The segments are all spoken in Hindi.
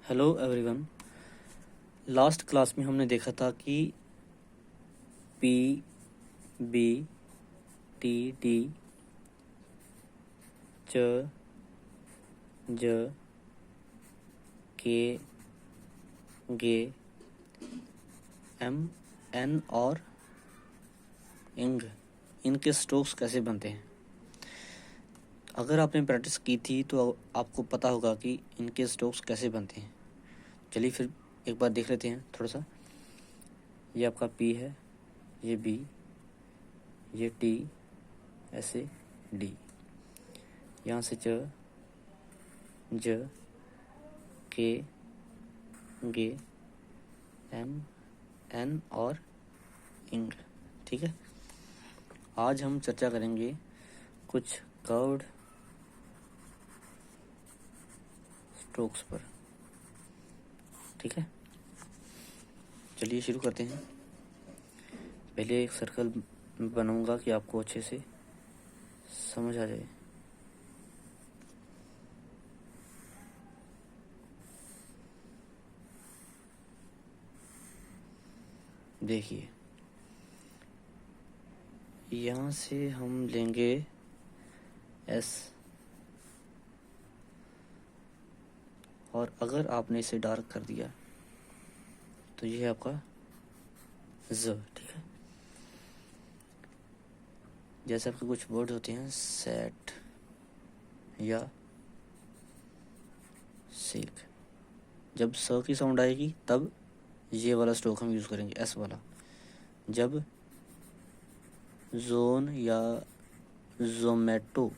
Hello everyone. लास्ट क्लास में हमने देखा था कि पी बी टी डी च ज के गे एम एन और इंग इनके स्ट्रोक्स कैसे बनते हैं। अगर आपने प्रैक्टिस की थी तो आपको पता होगा कि इनके स्ट्रोक्स कैसे बनते हैं। चलिए फिर एक बार देख लेते हैं थोड़ा सा। ये आपका पी है, ये बी, ये टी, ऐसे डी, यहाँ से च ज के गे एम एन और इंग। ठीक है, आज हम चर्चा करेंगे कुछ कर्व्ड स्ट्रोक्स पर। ठीक है, चलिए शुरू करते हैं। पहले एक सर्कल बनाऊंगा कि आपको अच्छे से समझ आ जाए। देखिए, यहाँ से हम लेंगे एस, और अगर आपने इसे डार्क कर दिया तो ये है आपका ज। ठीक है, जैसे आपके कुछ वर्ड होते हैं सेट या सेक, जब स की साउंड आएगी तब ये वाला स्ट्रोक हम यूज़ करेंगे, एस वाला। जब जोन या जोमेटो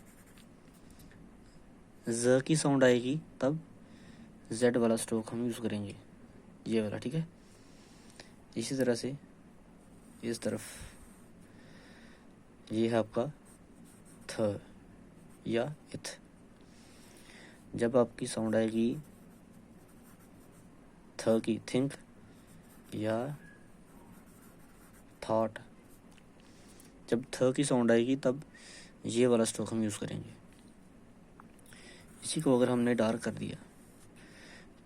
ज की साउंड आएगी तब जेड वाला स्ट्रोक हम यूज़ करेंगे, ये वाला। ठीक है, इसी तरह से इस तरफ ये है आपका थ या इथ। जब आपकी साउंड आएगी थ की, थिंक या थॉट, जब थ की साउंड आएगी तब ये वाला स्ट्रोक हम यूज़ करेंगे। इसी को अगर हमने डार्क कर दिया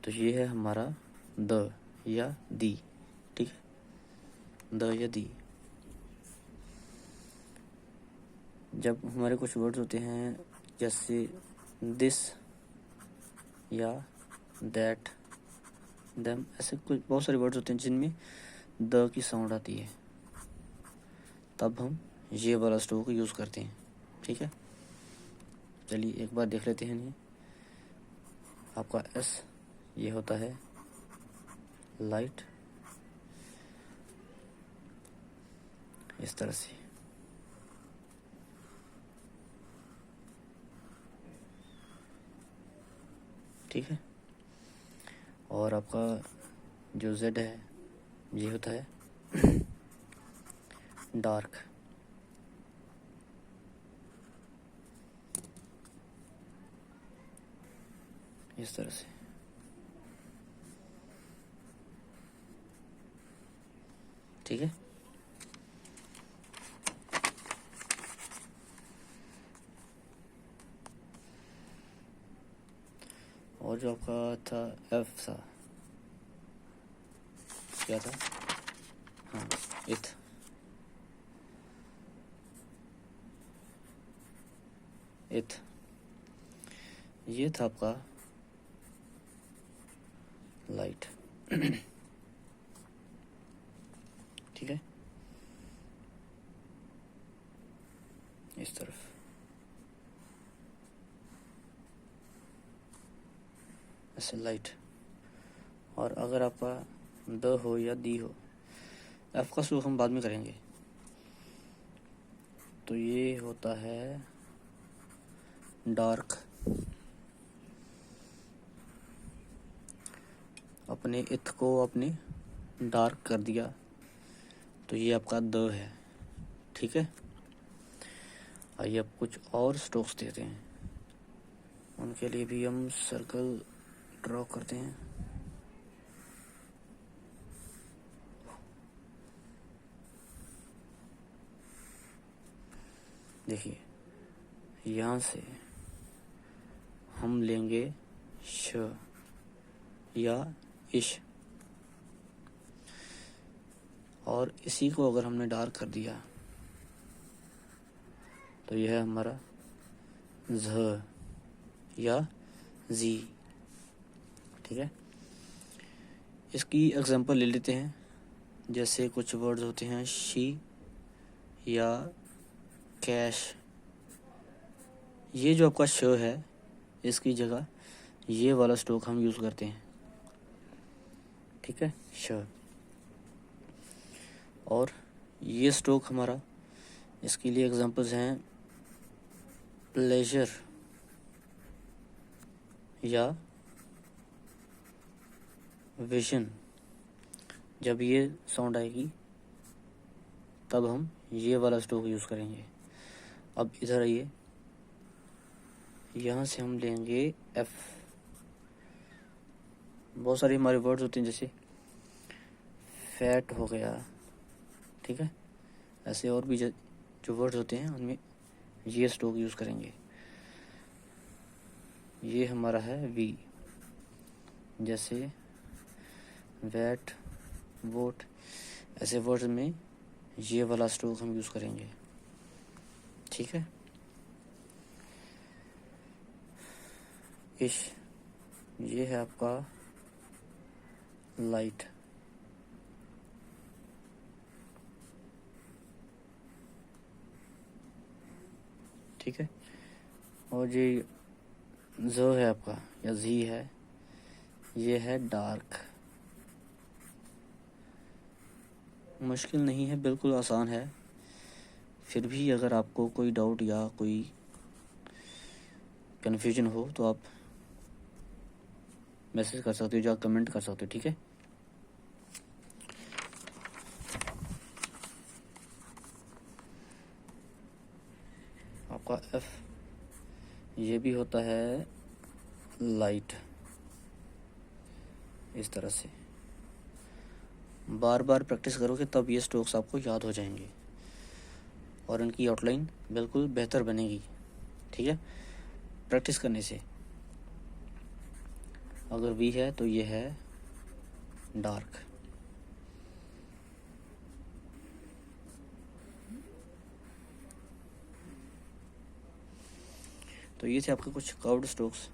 तो ये है हमारा द या दी। ठीक है, द या दी। जब हमारे कुछ वर्ड्स होते हैं जैसे दिस या दैट, देम, ऐसे कुछ बहुत सारे वर्ड्स होते हैं जिनमें द की साउंड आती है, तब हम ये वाला स्ट्रोक यूज़ करते हैं। ठीक है, चलिए एक बार देख लेते हैं। ये आपका एस, ये होता है लाइट, इस तरह से। ठीक है, और आपका जो जेड है ये होता है डार्क, इस तरह से। ठीक है, और जो आपका था एफ था, क्या था? हाँ, इथ। इथ, ये था आपका लाइट। ठीक है, इस तरफ। ऐसे लाइट। और अगर आपका द हो या दी हो, एफ का स्ट्रोक हम बाद में करेंगे, तो ये होता है डार्क। अपने इथ को आपने डार्क कर दिया तो ये आपका द है। ठीक है, आइए अब कुछ और स्ट्रोक्स देते हैं, उनके लिए भी हम सर्कल ड्रॉ करते हैं। देखिए, यहाँ से हम लेंगे श, या इश। और इसी को अगर हमने डार्क कर दिया तो यह है हमारा झ या जी। ठीक है, इसकी एग्जांपल ले लेते हैं। जैसे कुछ वर्ड्स होते हैं शी या कैश। ये जो आपका श है, इसकी जगह ये वाला स्ट्रोक हम यूज़ करते हैं। ठीक है, श। और ये स्ट्रोक हमारा, इसके लिए एग्जांपल्स हैं प्लेजर या विजन। जब ये साउंड आएगी तब हम ये वाला स्ट्रोक यूज़ करेंगे। अब इधर आइए, यहाँ से हम लेंगे एफ। बहुत सारे हमारे वर्ड्स होते हैं, जैसे फैट हो गया। ठीक है, ऐसे और भी जो वर्ड्स होते हैं उनमें ये स्ट्रोक यूज़ करेंगे। ये हमारा है वी, जैसे वैट, वोट। ऐसे वर्ड्स में ये वाला स्ट्रोक हम यूज़ करेंगे। ठीक है, इश, ये है आपका लाइट। ठीक है, और ये जो है आपका या जी है, ये है डार्क। मुश्किल नहीं है, बिल्कुल आसान है। फिर भी अगर आपको कोई डाउट या कोई कन्फ्यूजन हो तो आप मैसेज कर सकते हो या कमेंट कर सकते हो। ठीक है, आपका एफ, ये भी होता है लाइट। इस तरह से बार बार प्रैक्टिस करोगे तब ये स्ट्रोक्स आपको याद हो जाएंगे और इनकी आउटलाइन बिल्कुल बेहतर बनेगी। ठीक है, प्रैक्टिस करने से। अगर वी है तो ये है डार्क। तो ये थे आपके कुछ कर्व्ड स्ट्रोक्स।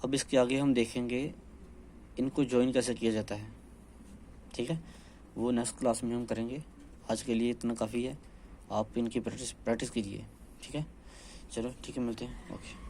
अब इसके आगे हम देखेंगे इनको ज्वाइन कैसे किया जाता है। ठीक है, वो नेक्स्ट क्लास में हम करेंगे। आज के लिए इतना काफ़ी है, आप इनकी प्रैक्टिस कीजिए। ठीक है, चलो ठीक है, मिलते हैं। ओके।